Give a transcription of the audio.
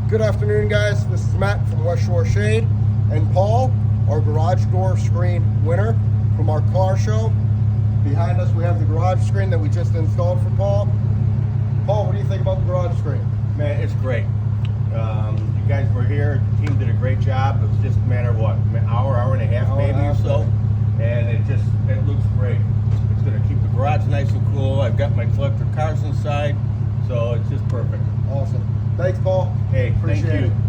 Good afternoon, guys. This is Matt from West Shore Shade, and Paul, our garage door screen winner from our car show. Behind us, we have the garage screen that we just installed for Paul. Paul, what do you think about the garage screen? Man, it's great. You guys were here. The team did a great job. It was just a matter of what, an hour and a half maybe or so, and it looks great. It's going to keep the garage nice and cool. I've got my collector cars inside, so it's just perfect. Awesome. Thanks, Paul. Hey, Appreciate thank you. it.